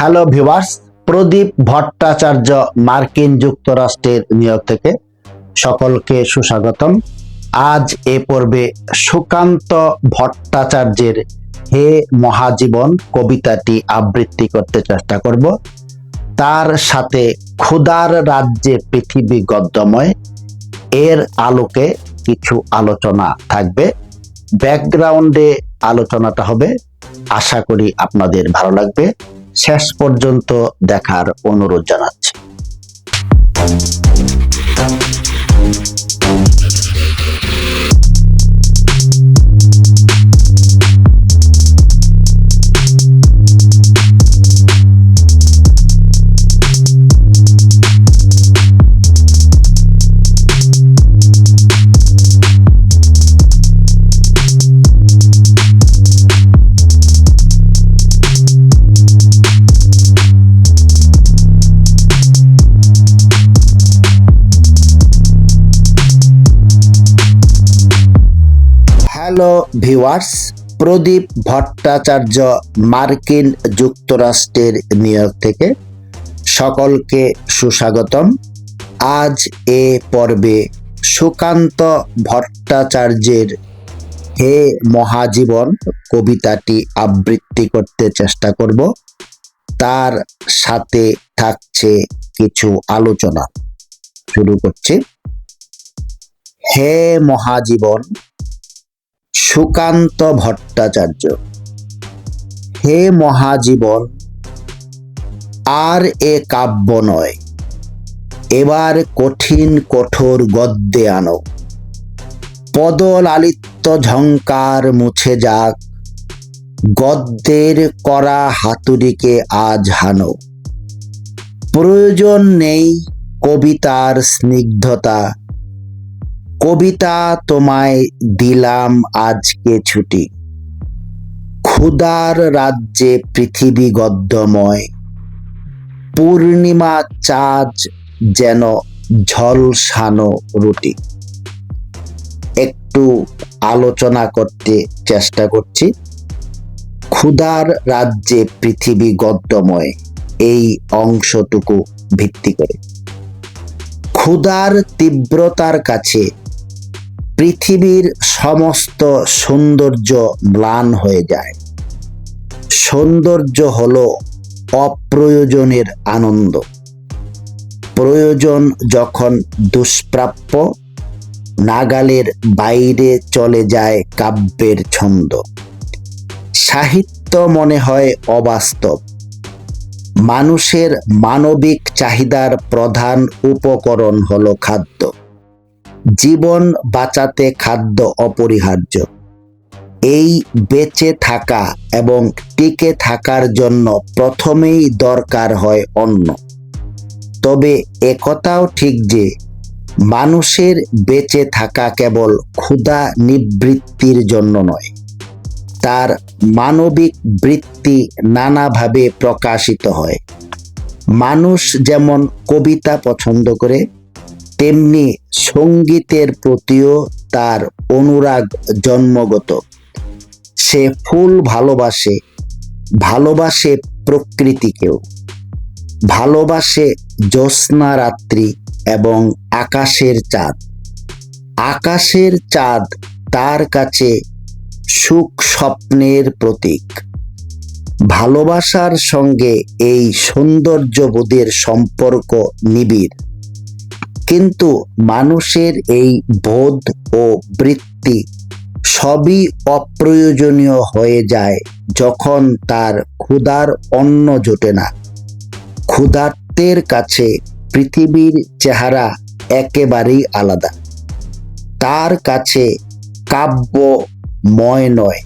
Hello viewers, প্রদীপ ভট্টাচার্য মার্কিন যুক্তরাষ্ট্রের New York থেকে সকলকে সুস্বাগতম। আজ এ পর্বে সুকান্ত ভট্টাচার্যের হে মহাজীবন কবিতাটি আবৃত্তি করতে চেষ্টা করব। তার সাথে ক্ষুধার রাজ্যে পৃথিবী গদ্যময় এর আলোকে কিছু আলোচনা থাকবে। ব্যাকগ্রাউন্ডে আলোচনাটা হবে, আশা করি আপনাদের ভালো লাগবে। শেষ পর্যন্ত দেখার অনুরোধ জানাচ্ছি। হ্যালো ভিউয়ার্স, প্রদীপ ভট্টাচার্য মার্কিন যুক্তরাষ্ট্রের নিউইয়র্ক থেকে সকলকে সুস্বাগতম। আজ এ পর্বে সুকান্ত ভট্টাচার্যের হে মহাজীবন কবিতাটি আবৃত্তি করতে চেষ্টা করব। তার সাথে থাকছে কিছু আলোচনা। শুরু করছি। হে মহাজীবন, সুকান্ত ভট্টাচার্য। হে মহাজীবন, আর এ কাব্য নয়, এবার কঠিন কঠোর গদ্যে আনো। পদলালিত্য ঝংকার মুছে যাক, গদ্যের করা হাতুড়িকে আজ হানো। প্রয়োজন নেই কবিতার স্নিগ্ধতা, কবিতা তোমায় দিলাম আজকে ছুটি। ক্ষুধার রাজ্যে পৃথিবী গদ্যময়, পূর্ণিমা চাঁদ যেন ঝলসানো রুটি। একটু আলোচনা করতে চেষ্টা করছি। ক্ষুধার রাজ্যে পৃথিবী গদ্যময় এই অংশটুকু ভিত্তি করে। ক্ষুধার তীব্রতার কাছে পৃথিবীর সমস্ত সৌন্দর্য ম্লান হয়ে যায়। সৌন্দর্য হলো অপ্রয়োজনের আনন্দ। প্রয়োজন যখন দুষ্প্রাপ্য, নাগালের বাইরে চলে যায় কাব্যের ছন্দ। সাহিত্য মনে হয় অবাস্তব। মানুষের মানবিক চাহিদার প্রধান উপকরণ হলো খাদ্য। জীবন বাঁচাতে খাদ্য অপরিহার্য। এই বেঁচে থাকা এবং টিকে থাকার জন্য প্রথমেই দরকার হয় অন্ন। তবে একথাও ঠিক যে মানুষের বেঁচে থাকা কেবল ক্ষুধা নিবৃত্তির জন্য নয়, তার মানবিক বৃত্তি নানাভাবে প্রকাশিত হয়। মানুষ যেমন কবিতা পছন্দ করে, তেমনি সঙ্গীতের প্রতিও তার অনুরাগ জন্মগত। সে ফুল ভালোবাসে, ভালোবাসে প্রকৃতিকেও, ভালোবাসে জ্যোৎস্না রাত্রি এবং আকাশের চাঁদ। আকাশের চাঁদ তার কাছে সুখ স্বপ্নের প্রতীক। ভালোবাসার সঙ্গে এই সৌন্দর্যবোধের সম্পর্ক নিবিড়। কিন্তু মানুষের এই বোধ ও বৃত্তি সবই অপ্রয়োজনীয় হয়ে যায় যখন তার ক্ষুধার অন্ন জোটে না। ক্ষুধার্তের কাছে পৃথিবীর চেহারা একেবারেই আলাদা। তার কাছে কাব্যময় নয়,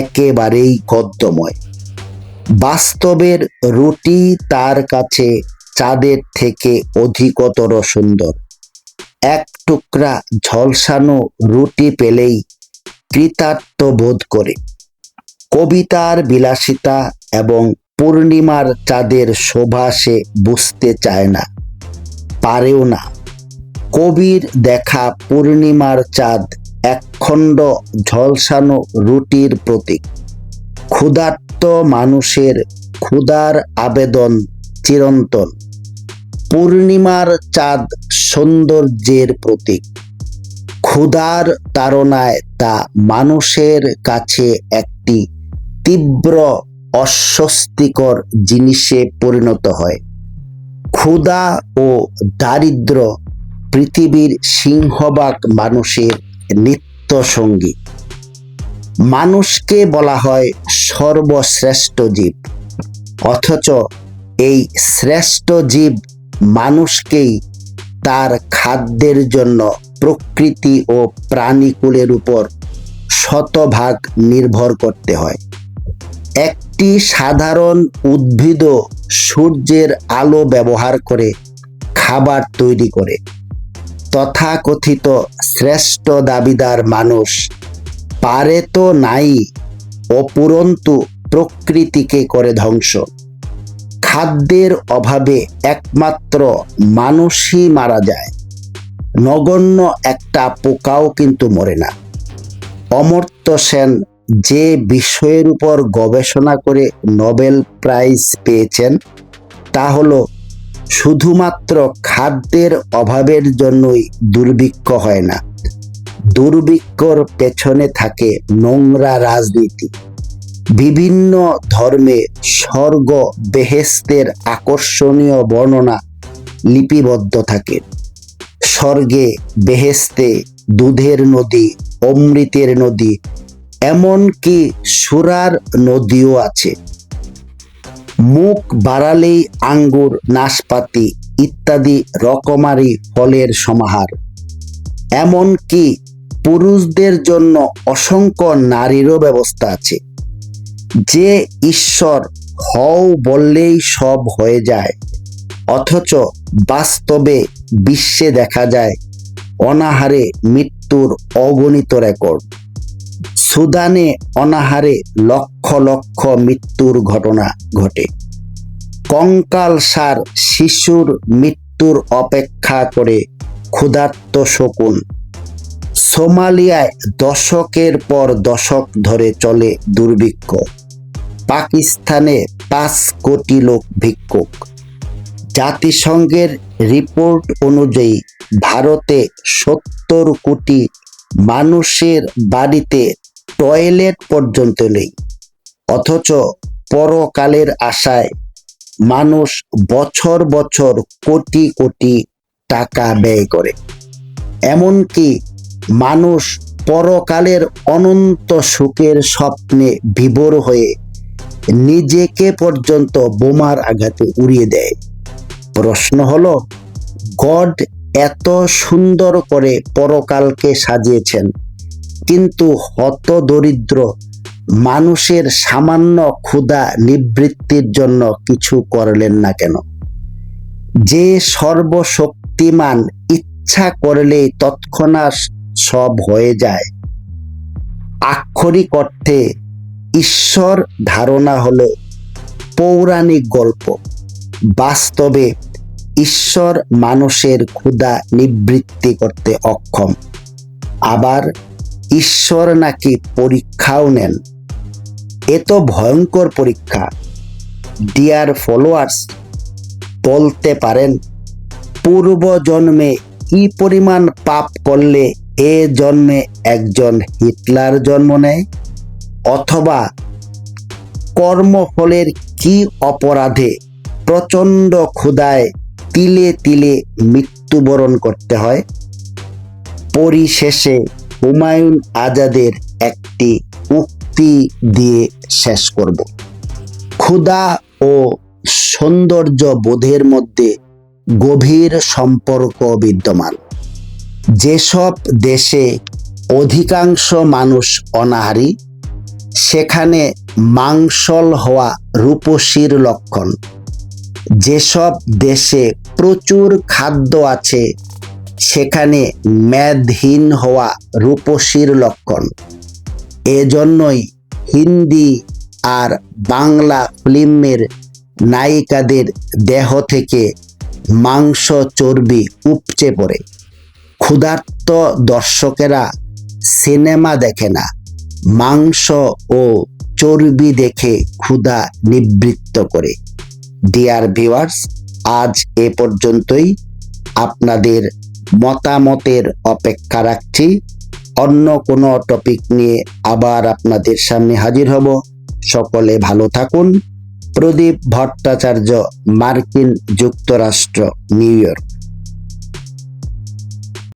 একেবারেই গদ্যময়। বাস্তবের রুটি তার কাছে চাঁদের থেকে অধিকতর সুন্দর। এক টুকরা ঝলসানো রুটি পেলেই কৃতার্থ বোধ করে। কবিতার বিলাসিতা এবং পূর্ণিমার চাঁদের শোভা সে বুঝতে চায় না, পারেও না। কবির দেখা পূর্ণিমার চাঁদ একখণ্ড ঝলসানো রুটির প্রতীক। ক্ষুধার্ত মানুষের ক্ষুধার আবেদন চিরন্তন। পূর্ণিমার চাঁদ সৌন্দর্যের প্রতীক। ক্ষুধার তাড়নায় তা মানুষের কাছে একটি তীব্র অস্বস্তিকর জিনিসে পরিণত হয়। ক্ষুধা ও দারিদ্র্য পৃথিবীর সিংহভাগ মানুষের নিত্য সঙ্গী। মানুষকে বলা হয় সর্বশ্রেষ্ঠ জীব, অথচ এই শ্রেষ্ঠ জীব মানুষকেই তার খাদ্যের জন্য প্রকৃতি ও প্রাণীকুলের উপর শতভাগ নির্ভর করতে হয়। একটি সাধারণ উদ্ভিদও সূর্যের আলো ব্যবহার করে খাবার তৈরি করে। তথাকথিত শ্রেষ্ঠ দাবিদার মানুষ পারে তো নাই, অপুরন্তু প্রকৃতিকে করে ধ্বংস। খাদ্যের অভাবে একমাত্র মানুষই মারা যায়, নগণ্য একটা পোকাও কিন্তু মরে না। অমর্ত্য সেন যে বিষয়ের উপর গবেষণা করে নোবেল প্রাইজ পেয়েছেন তা হলো শুধুমাত্র খাদ্যের অভাবের জন্যই দুর্ভিক্ষ হয় না, দুর্ভিক্ষর পেছনে থাকে নোংরা রাজনীতি। বিভিন্ন ধর্মে স্বর্গ বেহেশতের আকর্ষণীয় বর্ণনা লিপিবদ্ধ থাকে। স্বর্গে বেহেশতে দুধের নদী, অমৃতের নদী, এমনকি সুরার নদীও আছে। মুখ বাড়ালেই আঙ্গুর, নাশপাতি ইত্যাদি রকমারি ফলের সমাহার। এমনকি পুরুষদের জন্য অসংখ্য নারীরও ব্যবস্থা আছে। যে ঈশ্বর হও বললেই সব হয়ে যায়, অথচ বাস্তবে বিশ্বে দেখা যায় অনাহারে মৃত্যুর অগণিত রেকর্ড। সুদানে অনাহারে লক্ষ লক্ষ মৃত্যুর ঘটনা ঘটে। কঙ্কালসার শিশুর মৃত্যুর অপেক্ষা করে ক্ষুধার্ত শকুন। সোমালিয়ায় দশকের পর দশক ধরে চলে দুর্ভিক্ষ। পাকিস্তানে 5 কোটি লোক ভিক্ষুক। জাতিসংঘের রিপোর্ট অনুযায়ী ভারতে 70 কোটি মানুষের বাড়িতে টয়লেট পর্যন্ত নেই, অথচ পরকালের আশায় মানুষ বছর বছর কোটি কোটি টাকা ব্যয় করে। এমনকি মানুষ পরকালের অনন্ত সুখের স্বপ্নে বিভোর হয়ে নিজেকে পর্যন্ত বোমার আঘাতে উড়িয়ে দেয়। প্রশ্ন হলো, গড এত সুন্দর করে পরকালকে সাজিয়েছেন, কিন্তু হতদরিদ্র মানুষের সামান্য ক্ষুধা নিবৃত্তির জন্য কিছু করলেন না কেন? যে সর্বশক্তিমান ইচ্ছা করলেই তৎক্ষণাৎ সব হয়ে যায়। আক্ষরিক অর্থে ঈশ্বর ধারণা হলো পৌরাণিক গল্প। বাস্তবে ঈশ্বর মানুষের ক্ষুধা নিবৃত্তি করতে অক্ষম। আবার ঈশ্বর নাকি পরীক্ষাও নেন। এ তো ভয়ঙ্কর পরীক্ষা। ডিয়ার ফলোয়ার্স, বলতে পারেন পূর্ব জন্মে কি পরিমাণ পাপ করলে এ জন্মে একজন হিটলার জন্ম নেয়? অথবা কর্মফলের কি অপরাধে প্রচণ্ড ক্ষুধায় তিলে তিলে মৃত্যুবরণ করতে হয়? পরিশেষে হুমায়ুন আজাদের একটি উক্তি দিয়ে শেষ করব। ক্ষুধা ও সৌন্দর্য বোধের মধ্যে গভীর সম্পর্ক বিদ্যমান। যেসব দেশে অধিকাংশ মানুষ অনাহারী, সেখানে মাংসল হওয়া রূপসীর লক্ষণ। যেসব দেশে প্রচুর খাদ্য আছে, সেখানে মেদহীন হওয়া রূপসীর লক্ষণ। এজন্যই হিন্দি আর বাংলা ফিল্মের নায়িকাদের দেহ থেকে মাংস চর্বি উপচে পড়ে। ক্ষুধার্ত দর্শকেরা সিনেমা দেখে না, মাংস ও চর্বি দেখে ক্ষুধা নিবৃত্ত করে। ডিয়ার ভিউয়ার্স, আজ এ পর্যন্তই। আপনাদের মতামতের অপেক্ষা রাখছি। অন্য কোনো টপিক নিয়ে আবার আপনাদের সামনে হাজির হব। সকলে ভালো থাকুন। প্রদীপ ভট্টাচার্য, মার্কিন যুক্তরাষ্ট্র, নিউ ইয়র্ক।